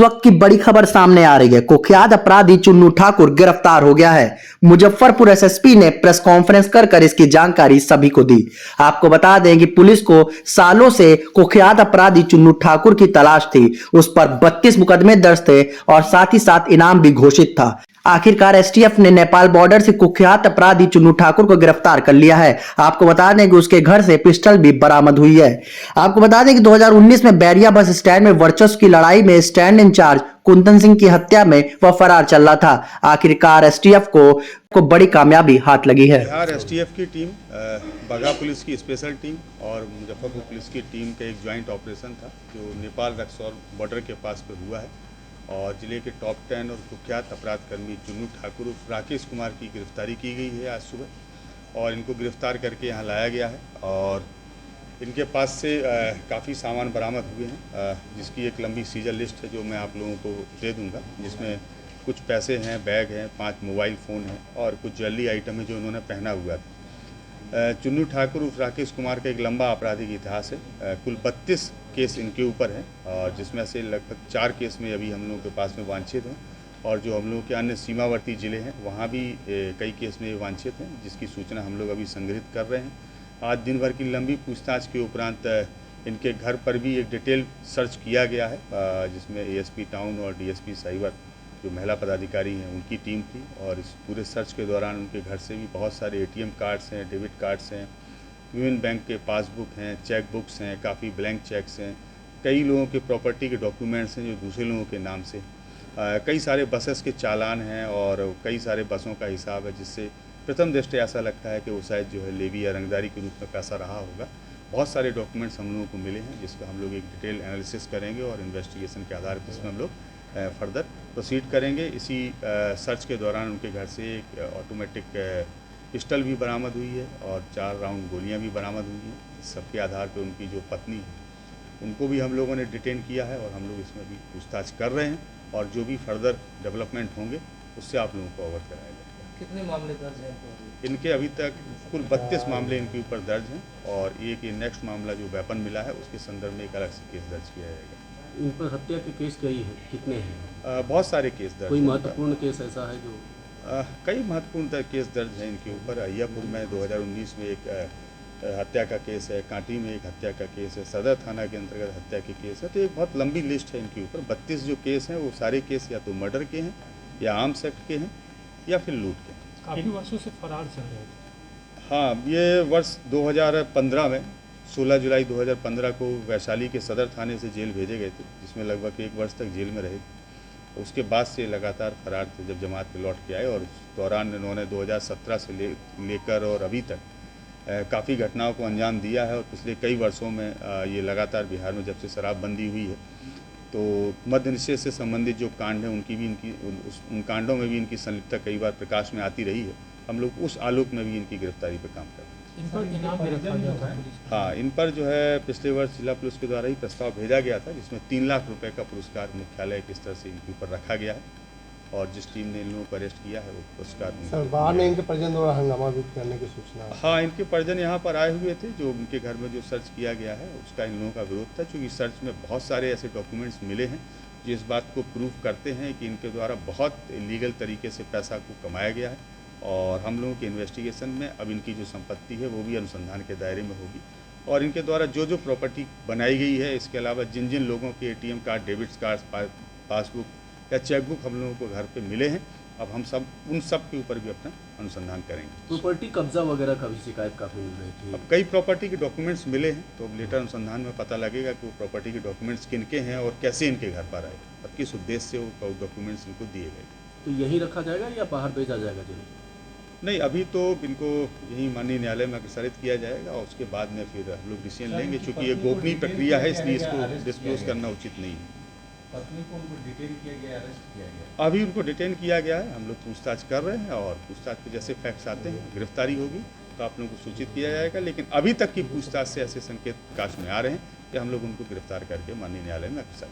वक्त की बड़ी खबर सामने आ रही है। कुख्यात अपराधी चुन्नू ठाकुर गिरफ्तार हो गया है। मुजफ्फरपुर एसएसपी ने प्रेस कॉन्फ्रेंस कर इसकी जानकारी सभी को दी। आपको बता दें कि पुलिस को सालों से कुख्यात अपराधी चुन्नू ठाकुर की तलाश थी। उस पर 32 मुकदमे दर्ज थे और साथ ही साथ इनाम भी घोषित था। आखिरकार एसटीएफ ने नेपाल बॉर्डर से कुख्यात अपराधी चुन्नू ठाकुर को गिरफ्तार कर लिया है। आपको बता दें कि उसके घर से पिस्टल भी बरामद हुई है। आपको बता दें कि 2019 में बैरिया बस स्टैंड में वर्चस्व की लड़ाई में स्टैंड इंचार्ज कुंदन सिंह की हत्या में वह फरार चल रहा था। आखिरकार एसटीएफ को बड़ी कामयाबी हाथ लगी है। बिहार एसटीएफ की टीम, बगहा पुलिस की स्पेशल टीम और मुजफ्फरपुर पुलिस की टीम का एक ज्वाइंट ऑपरेशन था जो नेपाल रक्सौल बॉर्डर के पास पे हुआ है और जिले के टॉप 10 और कुख्यात अपराध कर्मी चुन्नू ठाकुर राकेश कुमार की गिरफ्तारी की गई है आज सुबह और इनको गिरफ्तार करके यहाँ लाया गया है और इनके पास से काफ़ी सामान बरामद हुए हैं जिसकी एक लंबी सीजर लिस्ट है जो मैं आप लोगों को दे दूंगा, जिसमें कुछ पैसे हैं, बैग हैं, 5 मोबाइल फ़ोन हैं और कुछ ज्वेलरी आइटम है जो उन्होंने पहना हुआ था। चुन्नू ठाकुर उर्फ राकेश कुमार का एक लंबा आपराधिक इतिहास है। कुल 32 केस इनके ऊपर हैं और जिसमें से लगभग 4 केस में अभी हम लोगों के पास में वांछित हैं और जो हम लोगों के अन्य सीमावर्ती ज़िले हैं वहाँ भी कई केस में वांछित हैं, जिसकी सूचना हम लोग अभी संग्रहित कर रहे हैं। आज दिन भर की लंबी पूछताछ के उपरांत इनके घर पर भी एक डिटेल सर्च किया गया है जिसमें एएसपी टाउन और डीएसपी साइबर जो महिला पदाधिकारी हैं उनकी टीम थी और इस पूरे सर्च के दौरान उनके घर से भी बहुत सारे एटीएम कार्ड्स हैं, डेबिट कार्ड्स हैं, यूनियन बैंक के पासबुक हैं, चेक बुक्स हैं, काफ़ी ब्लैंक चेक्स हैं, कई लोगों के प्रॉपर्टी के डॉक्यूमेंट्स हैं जो दूसरे लोगों के नाम से, कई सारे बसेस के चालान हैं और कई सारे बसों का हिसाब है, जिससे प्रथम दृष्टया ऐसा लगता है कि वो शायद जो है लेवी या रंगदारी के रूप में पैसा रहा होगा। बहुत सारे डॉक्यूमेंट्स हम लोगों को मिले हैं जिसका हम लोग एक डिटेल एनालिसिस करेंगे और इन्वेस्टिगेशन के आधार पर इसमें हम लोग फर्दर प्रोसीड करेंगे। इसी सर्च के दौरान उनके घर से एक ऑटोमेटिक पिस्टल भी बरामद हुई है और 4 राउंड गोलियां भी बरामद हुई हैं। इस सब के आधार पर उनकी जो पत्नी है उनको भी हम लोगों ने डिटेन किया है और हम लोग इसमें भी पूछताछ कर रहे हैं और जो भी फर्दर डेवलपमेंट होंगे उससे आप लोगों को अवगत कराया जाएगा। कितने मामले दर्ज हैं इनके अभी तक कुल 32 मामले इनके ऊपर दर्ज हैं और एक ये नेक्स्ट मामला जो वेपन मिला है उसके संदर्भ में एक अलग से केस दर्ज किया जाएगा। इन पर हत्या के केस कई हैं, कितने हैं? बहुत सारे केस दर्ज। कोई महत्वपूर्ण केस ऐसा है जो? कई महत्वपूर्ण केस दर्ज हैं इनके ऊपर। अय्यापुर में 2019 में एक हत्या का केस है, कांटी में एक हत्या का केस है, सदर थाना के अंतर्गत हत्या के केस है। तो एक बहुत लंबी लिस्ट है इनके ऊपर। 32 जो केस हैं वो सारे केस या तो मर्डर के हैं या आर्म्स एक्ट के हैं या फिर लूट के हैं। काफ़ी वर्षों से फरार चल रहे थे। हाँ, ये वर्ष 2015 में 16 जुलाई 2015 को वैशाली के सदर थाने से जेल भेजे गए थे, जिसमें लगभग 1 वर्ष तक जेल में रहे थे। उसके बाद से लगातार फरार थे जब जमात पे लौट के आए और उस दौरान इन्होंने 2017 से लेकर और अभी तक काफ़ी घटनाओं को अंजाम दिया है और पिछले कई वर्षों में ये लगातार बिहार में जब से शराबबंदी हुई है तो मद्य निषेध से संबंधित जो कांड हैं उनकी भी उन कांडों में भी इनकी संलिप्तता कई बार प्रकाश में आती रही है। हम लोग उस आलोक में भी इनकी गिरफ्तारी पर काम कर रहे हैं। इन पर इनाम भी रखा गया था पुलिस को। हाँ, इन पर जो है पिछले वर्ष जिला पुलिस के द्वारा ही प्रस्ताव भेजा गया था जिसमें 3 लाख रुपए का पुरस्कार मुख्यालय के स्तर से इनके ऊपर रखा गया है और जिस टीम ने इन लोगों को अरेस्ट किया है वो पुरस्कार बाहर ने इनके परिजन द्वारा हंगामा भी करने की सूचना। हाँ, इनके परिजन यहाँ पर आए हुए थे। जो उनके घर में जो सर्च किया गया है उसका इन लोगों का विरोध था, क्योंकि सर्च में बहुत सारे ऐसे डॉक्यूमेंट्स मिले हैं जो इस बात को प्रूव करते हैं कि इनके द्वारा बहुत इलीगल तरीके से पैसा को कमाया गया है और हम लोगों के इन्वेस्टिगेशन में अब इनकी जो संपत्ति है वो भी अनुसंधान के दायरे में होगी और इनके द्वारा जो जो प्रॉपर्टी बनाई गई है, इसके अलावा जिन जिन लोगों के ATM card, debit card, passbook या चेकबुक हम लोगों को घर पे मिले हैं, अब हम सब उन सब के ऊपर भी अपना अनुसंधान करेंगे। प्रॉपर्टी कब्जा वगैरह का भी शिकायत काफ़ी मिल रही थी। अब कई प्रॉपर्टी के डॉक्यूमेंट्स मिले हैं तो अब लेटर अनुसंधान में पता लगेगा कि वो प्रॉपर्टी के डॉक्यूमेंट्स किनके हैं और कैसे इनके घर पर आए और किस उद्देश्य से वो डॉक्यूमेंट्स इनको दिए गए। तो यहीं रखा जाएगा या बाहर भेजा जाएगा जेल? नहीं, अभी तो इनको यही माननीय न्यायालय में अग्रसारित किया जाएगा और उसके बाद में फिर हम लोग डिसीजन लेंगे, चूँकि ये गोपनीय प्रक्रिया है इसलिए इसको डिस्क्लोज करना उचित नहीं है। पत्नी को उनको डिटेन किया गया, अरेस्ट किया गया? अभी उनको डिटेन किया गया है, हम लोग पूछताछ कर रहे हैं और पूछताछ पे जैसे फैक्ट्स आते हैं, गिरफ्तारी होगी तो आप लोगों को सूचित किया जाएगा। लेकिन अभी तक की पूछताछ से ऐसे संकेत प्रकाश में आ रहे हैं कि हम लोग उनको गिरफ्तार करके माननीय न्यायालय में अग्रसर